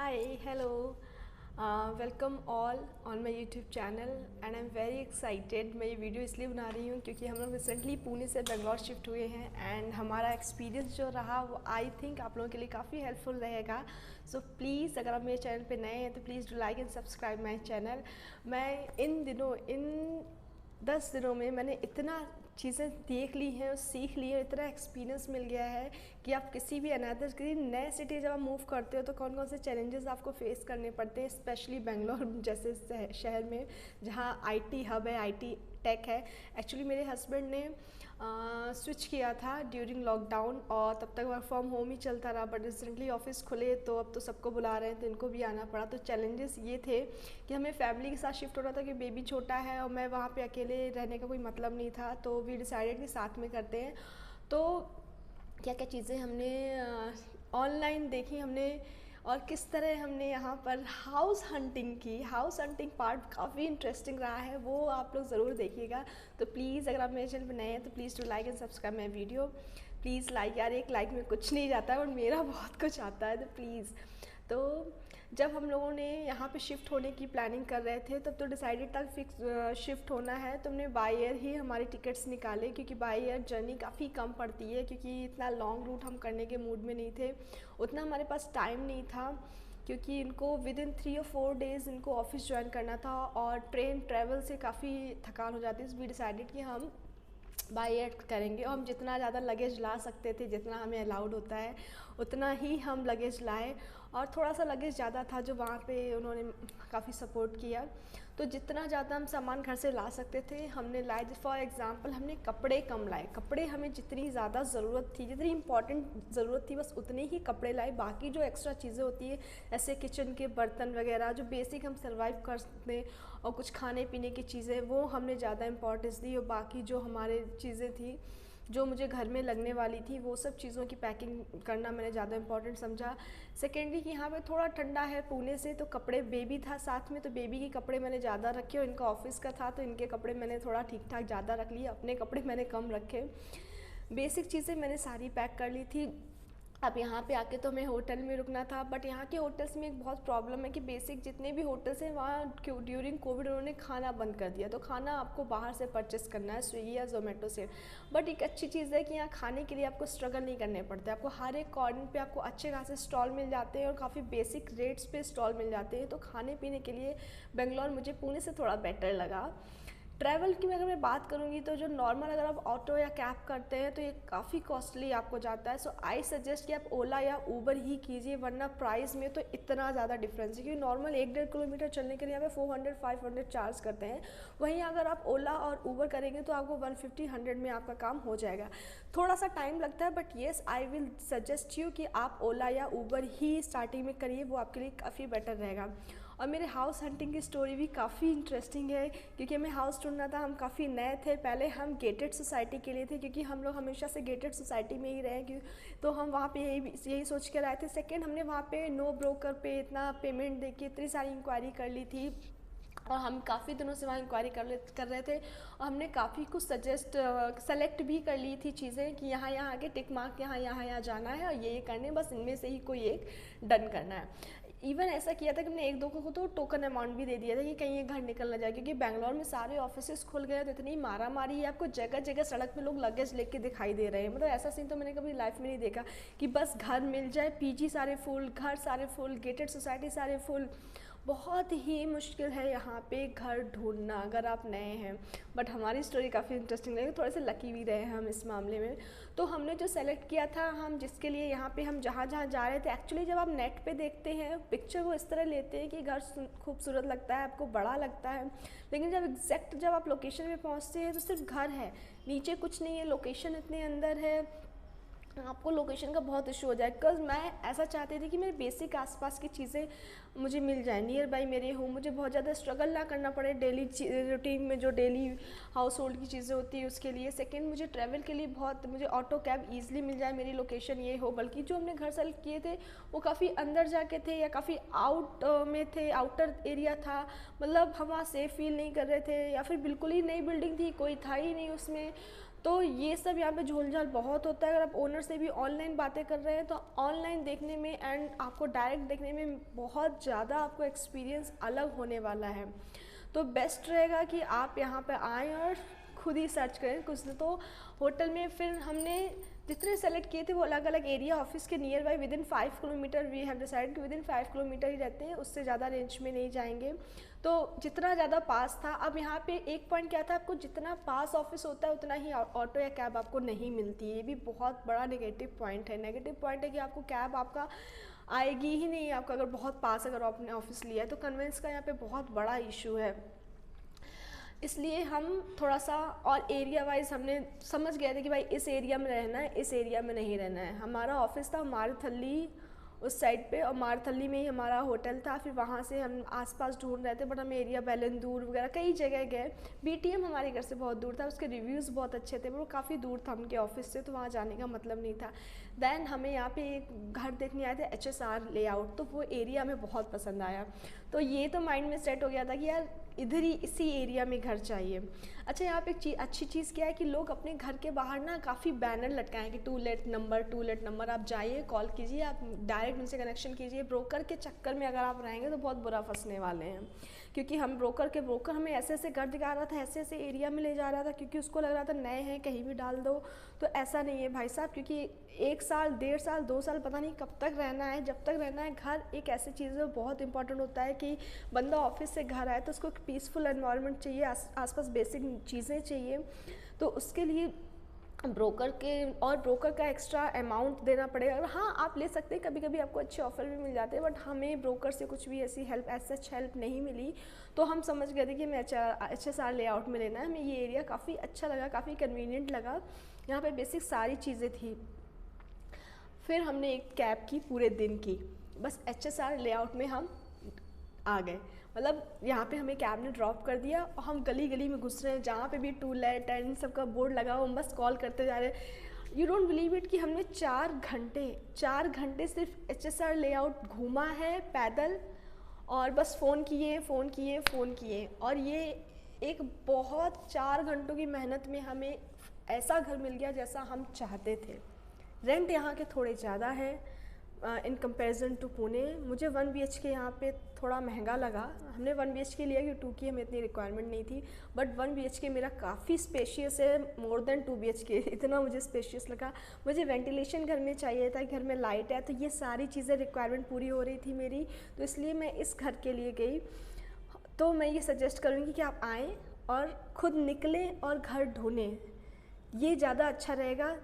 Hi, hello. Welcome all on my YouTube channel and I am very excited. मैं ये video इसलिए बना रही हूँ क्योंकि हम लोग रिसेंटली पुणे से बेंगलोर शिफ्ट हुए हैं एंड हमारा एक्सपीरियंस जो रहा वो आई थिंक आप लोगों के लिए काफ़ी हेल्पफुल रहेगा। सो प्लीज़ अगर आप मेरे चैनल पे नए हैं तो please do like and subscribe my channel. मैं इन 10 दिनों में मैंने इतना चीज़ें देख ली हैं और सीख ली है, इतना एक्सपीरियंस मिल गया है कि आप किसी भी अनदर किसी नए सिटी जब आप मूव करते हो तो कौन कौन से चैलेंजेस आपको फेस करने पड़ते हैं, स्पेशली बेंगलोर जैसे शहर में जहाँ आईटी हब है, आईटी टेक है। एक्चुअली मेरे हस्बैंड ने स्विच किया था ड्यूरिंग लॉकडाउन और तब तक वर्क फ्रॉम होम ही चलता रहा, बट रिसेंटली ऑफिस खुले तो अब तो सबको बुला रहे हैं तो इनको भी आना पड़ा। तो चैलेंजेस ये थे कि हमें फैमिली के साथ शिफ्ट हो रहा था कि बेबी छोटा है और मैं वहाँ पे अकेले रहने का कोई मतलब नहीं था, तो वी डिसाइडेड कि साथ में करते हैं। तो क्या क्या चीज़ें हमने ऑनलाइन देखी हमने और किस तरह हमने यहाँ पर हाउस हंटिंग की। हाउस हंटिंग पार्ट काफ़ी इंटरेस्टिंग रहा है, वो आप लोग ज़रूर देखिएगा। तो प्लीज़ अगर आप मेरे चैनल पर नए हैं तो please to like and subscribe my video. Please like, यार एक लाइक में कुछ नहीं जाता है और मेरा बहुत कुछ आता है, तो प्लीज़। तो जब हम लोगों ने यहाँ पे शिफ्ट होने की प्लानिंग कर रहे थे तब तो डिसाइडेड था फिक्स शिफ्ट होना है, तो हमने बाय एयर ही हमारे टिकट्स निकाले क्योंकि बाय एयर जर्नी काफ़ी कम पड़ती है, क्योंकि इतना लॉन्ग रूट हम करने के मूड में नहीं थे, उतना हमारे पास टाइम नहीं था क्योंकि इनको विद इन 3 और 4 डेज़ इनको ऑफिस ज्वाइन करना था और ट्रेन ट्रैवल से काफ़ी थकान हो जाती है। वी डिसाइडेड कि हम बाय एयर करेंगे और हम जितना ज़्यादा लगेज ला सकते थे, जितना हमें अलाउड होता है उतना ही हम लगेज लाए और थोड़ा सा लगेज ज़्यादा था जो वहाँ पे उन्होंने काफ़ी सपोर्ट किया। तो जितना ज़्यादा हम सामान घर से ला सकते थे हमने लाए। फॉर एग्ज़ाम्पल हमने कपड़े कम लाए, कपड़े हमें जितनी ज़्यादा ज़रूरत थी, जितनी इंपॉर्टेंट ज़रूरत थी बस उतने ही कपड़े लाए। बाकी जो एक्स्ट्रा चीज़ें होती है ऐसे किचन के बर्तन वगैरह जो बेसिक हम सर्वाइव कर सकते हैं और कुछ खाने पीने की चीज़ें वो हमने ज़्यादा इंपॉर्टेंस दी, और बाकी जो हमारे चीज़ें थी जो मुझे घर में लगने वाली थी वो सब चीज़ों की पैकिंग करना मैंने ज़्यादा इंपॉर्टेंट समझा। सेकेंडली कि यहाँ पे थोड़ा ठंडा है पुणे से, तो कपड़े, बेबी था साथ में तो बेबी के कपड़े मैंने ज़्यादा रखे और इनका ऑफिस का था तो इनके कपड़े मैंने थोड़ा ठीक ठाक ज़्यादा रख लिए, अपने कपड़े मैंने कम रखे। बेसिक चीज़ें मैंने सारी पैक कर ली थी। अब यहाँ पे आके तो हमें होटल में रुकना था, बट यहाँ के होटल्स में एक बहुत प्रॉब्लम है कि बेसिक जितने भी होटल्स हैं वहाँ ड्यूरिंग कोविड उन्होंने खाना बंद कर दिया, तो खाना आपको बाहर से परचेस करना है स्विगी या जोमेटो से। बट एक अच्छी चीज़ है कि यहाँ खाने के लिए आपको स्ट्रगल नहीं करने पड़ते, आपको हर एक कॉर्नर पे आपको अच्छे खासे स्टॉल मिल जाते हैं और काफ़ी बेसिक रेट्स पे स्टॉल मिल जाते हैं। तो खाने पीने के लिए बेंगलोर मुझे पुणे से थोड़ा बेटर लगा। ट्रैवल की अगर मैं बात करूँगी तो जो नॉर्मल अगर आप ऑटो या कैब करते हैं तो ये काफ़ी कॉस्टली आपको जाता है। सो आई सजेस्ट कि आप ओला या ऊबर ही कीजिए, वरना प्राइस में तो इतना ज़्यादा डिफरेंस है क्योंकि नॉर्मल 1-1.5 किलोमीटर चलने के लिए यहाँ पे 400-500 चार्ज करते हैं, वहीं अगर आप ओला और ऊबर करेंगे तो आपको 150-100 में आपका काम हो जाएगा। थोड़ा सा टाइम लगता है, but yes I will suggest you कि आप ओला या ऊबर ही स्टार्टिंग में करिए, वो आपके लिए काफ़ी बेटर रहेगा। और मेरे हाउस हंटिंग की स्टोरी भी काफ़ी इंटरेस्टिंग है क्योंकि हमें हाउस ढूंढना था, हम काफ़ी नए थे। पहले हम गेटेड सोसाइटी के लिए थे क्योंकि हम लोग हमेशा से गेटेड सोसाइटी में ही रहे, तो हम वहाँ पे यही सोच कर आए थे। सेकेंड, हमने वहाँ पे नो ब्रोकर पे इतना पेमेंट दे के इतनी सारी इंक्वायरी कर ली थी और हम काफ़ी दिनों से वहाँ इंक्वायरी कर रहे थे और हमने काफ़ी कुछ सेलेक्ट भी कर ली थी चीज़ें कि यहाँ यहाँ आके टिक मार्क यहाँ जाना है और ये करने, बस इनमें से ही कोई एक डन करना है। इवन ऐसा किया था कि हमने 1-2 को तो टोकन अमाउंट भी दे दिया था कि कहीं ये घर निकल ना जाए, क्योंकि बेंगलोर में सारे ऑफिसेस खुल गए तो इतनी मारा मारी है, आपको जगह जगह सड़क पे लोग लगेज लेके दिखाई दे रहे हैं। मतलब ऐसा सीन तो मैंने कभी लाइफ में नहीं देखा कि बस घर मिल जाए, पीजी सारे फुल, घर सारे फुल, गेटेड सोसाइटी सारे फुल। बहुत ही मुश्किल है यहाँ पे घर ढूंढना अगर आप नए हैं। बट हमारी स्टोरी काफ़ी इंटरेस्टिंग लगी, थोड़े से लकी भी रहे हैं हम इस मामले में। तो हमने जो सेलेक्ट किया था, हम जिसके लिए यहाँ पे हम जहाँ जहाँ जा रहे थे, एक्चुअली जब आप नेट पे देखते हैं पिक्चर वो इस तरह लेते हैं कि घर खूबसूरत लगता है, आपको बड़ा लगता है, लेकिन जब आप लोकेशन में पहुँचते हैं तो सिर्फ घर है, नीचे कुछ नहीं है, लोकेशन इतने अंदर है, आपको लोकेशन का बहुत इशू हो जाए। बिकॉज मैं ऐसा चाहती थी कि मेरे बेसिक आसपास की चीज़ें मुझे मिल जाए, नियर बाई मेरे होम, मुझे बहुत ज़्यादा स्ट्रगल ना करना पड़े डेली रूटीन में जो डेली हाउस होल्ड की चीज़ें होती है उसके लिए। सेकंड, मुझे ट्रैवल के लिए मुझे ऑटो कैब ईजिली मिल जाए, मेरी लोकेशन ये हो। बल्कि जो हमने घर सेलेक्ट किए थे वो काफ़ी अंदर जाके थे या काफ़ी आउट में थे, आउटर एरिया था, मतलब हम वहाँ सेफ फील नहीं कर रहे थे, या फिर बिल्कुल ही नई बिल्डिंग थी, कोई था ही नहीं उसमें। तो ये सब यहाँ पे झोल झाल बहुत होता है। अगर आप ओनर से भी ऑनलाइन बातें कर रहे हैं तो ऑनलाइन देखने में एंड आपको डायरेक्ट देखने में बहुत ज़्यादा आपको एक्सपीरियंस अलग होने वाला है। तो बेस्ट रहेगा कि आप यहाँ पे आएँ और खुद ही सर्च करें कुछ तो होटल में। फिर हमने जितने सेलेक्ट किए थे वो अलग अलग एरिया ऑफिस के near by within 5 kilometre, we have decided कि विदिन 5 किलोमीटर ही रहते हैं, उससे ज़्यादा रेंज में नहीं जाएंगे। तो जितना ज़्यादा पास था। अब यहाँ पे एक पॉइंट क्या था, आपको जितना पास ऑफिस होता है उतना ही ऑटो या कैब आपको नहीं मिलती है। ये भी बहुत बड़ा नेगेटिव पॉइंट है। नेगेटिव पॉइंट है कि आपको कैब आपका आएगी ही नहीं आपका, अगर बहुत पास अगर आपने ऑफिस लिया है तो कन्वेंस का यहाँ पे बहुत बड़ा इशू है। इसलिए हम थोड़ा सा और एरिया वाइज हमने समझ गए थे कि भाई इस एरिया में रहना है, इस एरिया में नहीं रहना है। हमारा ऑफिस था मारुथली उस साइड पे, और मारुथली में ही हमारा होटल था। फिर वहाँ से हम आसपास ढूंढ रहे थे, बट हम एरिया बेलंदूर वगैरह कई जगह गए। बीटीएम हमारे घर से बहुत दूर था, उसके रिव्यूज़ बहुत अच्छे थे, पर वो काफ़ी दूर था उनके ऑफिस से, तो वहाँ जाने का मतलब नहीं था। देन हमें यहाँ पे एक घर देखने आए थे HSR लेआउट, तो वो एरिया हमें बहुत पसंद आया। तो ये तो माइंड में सेट हो गया था कि यार इधर ही इसी एरिया में घर चाहिए। अच्छा, यहाँ पे एक अच्छी चीज़ क्या है कि लोग अपने घर के बाहर ना काफ़ी बैनर लटकाए हैं कि टू लेट नंबर, आप जाइए, कॉल कीजिए, आप डायरेक्ट उनसे कनेक्शन कीजिए। ब्रोकर के चक्कर में अगर आप रहेंगे तो बहुत बुरा फंसने वाले हैं, क्योंकि हम ब्रोकर हमें ऐसे ऐसे घर दिखा रहा था, ऐसे ऐसे एरिया में ले जा रहा था, क्योंकि उसको लग रहा था नए हैं कहीं भी डाल दो। तो ऐसा नहीं है भाई साहब, क्योंकि 1 साल 1.5 साल 2 साल पता नहीं कब तक रहना है। जब तक रहना है, घर एक ऐसी चीज़ है बहुत इंपॉर्टेंट होता है कि बंदा ऑफिस से घर आए तो उसको एक पीसफुल एनवायरनमेंट चाहिए, आसपास बेसिक चीज़ें चाहिए। तो उसके लिए ब्रोकर का एक्स्ट्रा अमाउंट देना पड़ेगा। हाँ, आप ले सकते हैं, कभी कभी आपको अच्छे ऑफर भी मिल जाते हैं, बट हमें ब्रोकर से कुछ भी ऐसी हेल्प सच हेल्प नहीं मिली। तो हम समझ गए थे कि हमें HSR लेआउट में लेना है। हमें ये एरिया काफ़ी अच्छा लगा, काफ़ी कन्वीनियंट लगा, यहाँ पे बेसिक सारी चीज़ें थी। फिर हमने एक कैब की पूरे दिन की, बस HSR लेआउट में हम आ गए। मतलब यहाँ पे हमें कैब ने ड्रॉप कर दिया और हम गली गली में घुस रहे हैं, जहाँ पे भी टू लेट एंड सबका बोर्ड लगा हुआ, हम बस कॉल करते जा रहे हैं। यू डोंट बिलीव इट कि हमने 4 घंटे सिर्फ HSR लेआउट घूमा है पैदल, और बस फ़ोन किए। और ये एक बहुत 4 घंटों की मेहनत में हमें ऐसा घर मिल गया जैसा हम चाहते थे। रेंट यहाँ के थोड़े ज़्यादा है इन कंपैरिजन टू पुणे। मुझे 1 BHK यहाँ पे थोड़ा महंगा लगा। हमने 1 BHK लिया क्योंकि 2 की हमें इतनी रिक्वायरमेंट नहीं थी, बट 1 BHK मेरा काफ़ी स्पेशियस है, मोर देन 2 BHK, इतना मुझे स्पेशियस लगा। मुझे वेंटिलेशन घर में चाहिए था, घर में लाइट है, तो ये सारी चीज़ें रिक्वायरमेंट पूरी हो रही थी मेरी, तो इसलिए मैं इस घर के लिए गई। तो मैं ये सजेस्ट करूँगी कि आप आएँ और ख़ुद निकलें और घर ढूँढें, ये ज़्यादा अच्छा रहेगा।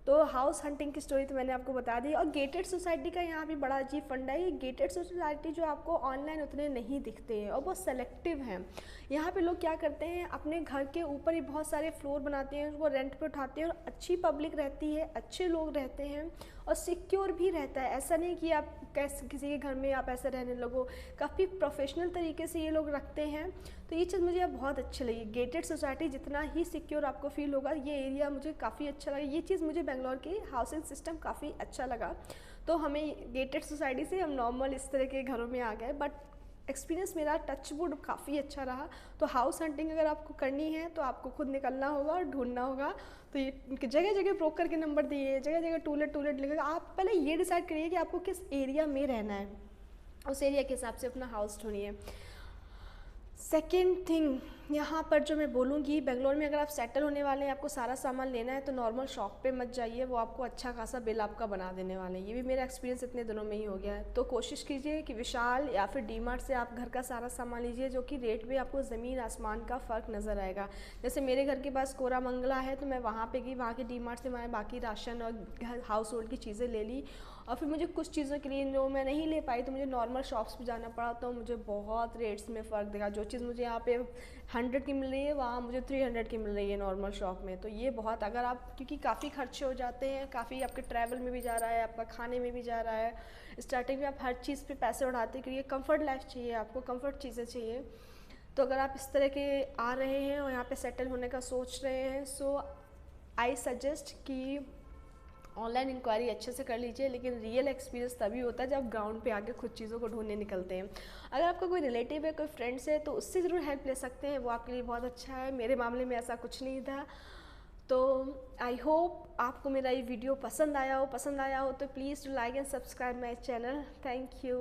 तो हाउस हंटिंग की स्टोरी तो मैंने आपको बता दी। और गेटेड सोसाइटी का यहाँ भी बड़ा अजीब फंडा है। ये गेटेड सोसाइटी जो आपको ऑनलाइन उतने नहीं दिखते हैं और बहुत सेलेक्टिव हैं। यहाँ पे लोग क्या करते हैं, अपने घर के ऊपर ही बहुत सारे फ्लोर बनाते हैं, उनको रेंट पे उठाते हैं, और अच्छी पब्लिक रहती है, अच्छे लोग रहते हैं और सिक्योर भी रहता है। ऐसा नहीं कि आप किसी के घर में आप ऐसे रहने लगो, काफ़ी प्रोफेशनल तरीके से ये लोग रखते हैं। तो ये चीज़ मुझे अब बहुत अच्छी लगी। गेटेड सोसाइटी जितना ही सिक्योर आपको फील होगा, ये एरिया मुझे काफ़ी अच्छा लगा। ये चीज़ मुझे बेंगलोर की हाउसिंग सिस्टम काफ़ी अच्छा लगा। तो हमें गेटेड सोसाइटी से हम नॉर्मल इस तरह के घरों में आ गए, बट एक्सपीरियंस मेरा टचवुड काफ़ी अच्छा रहा। तो हाउस हंटिंग अगर आपको करनी है तो आपको खुद निकलना होगा और ढूंढना होगा। तो ये जगह जगह ब्रोकर के नंबर दिए, जगह जगह टूलेट लिखेगा। आप पहले ये डिसाइड करिए कि आपको किस एरिया में रहना है, उस एरिया के हिसाब से अपना हाउस ढूंढिए। सेकेंड थिंग यहाँ पर जो मैं बोलूँगी, बेंगलोर में अगर आप सेटल होने वाले हैं, आपको सारा सामान लेना है, तो नॉर्मल शॉप पे मत जाइए, वो आपको अच्छा खासा बिल आपका बना देने वाले हैं। ये भी मेरा एक्सपीरियंस इतने दिनों में ही हो गया है। तो कोशिश कीजिए कि विशाल या फिर डीमार्ट से आप घर का सारा सामान लीजिए, जो कि रेट में आपको ज़मीन आसमान का फ़र्क नज़र आएगा। जैसे मेरे घर के पास कोरामंगला है, तो मैं वहाँ पर गई, वहाँ के डीमार्ट से मैंने बाकी राशन और हाउस होल्ड की चीज़ें ले ली। और फिर मुझे कुछ चीज़ों के लिए जो मैं नहीं ले पाई, तो मुझे नॉर्मल शॉप्स पे जाना पड़ा, तो मुझे बहुत रेट्स में फ़र्क दिखा। जो चीज़ मुझे यहाँ पे 100 की मिल रही है, वहाँ मुझे 300 की मिल रही है नॉर्मल शॉप में। तो ये बहुत, अगर आप, क्योंकि काफ़ी खर्चे हो जाते हैं, काफ़ी आपके ट्रैवल में भी जा रहा है, आपका खाने में भी जा रहा है, स्टार्टिंग में आप हर चीज़ पे पैसे उड़ाते, क्योंकि कंफर्ट लाइफ चाहिए, आपको कंफर्ट चीज़ें चाहिए। तो अगर आप इस तरह के आ रहे हैं और यहाँ पर सेटल होने का सोच रहे हैं, सो आई सजेस्ट कि ऑनलाइन इंक्वायरी अच्छे से कर लीजिए, लेकिन रियल एक्सपीरियंस तभी होता है जब ग्राउंड पे आके खुद चीज़ों को ढूंढने निकलते हैं। अगर आपका कोई रिलेटिव है, कोई फ्रेंड्स है, तो उससे ज़रूर हेल्प ले सकते हैं, वो आपके लिए बहुत अच्छा है। मेरे मामले में ऐसा कुछ नहीं था। तो आई होप आपको मेरा ये वीडियो पसंद आया हो तो please to like and subscribe my channel. Thank you.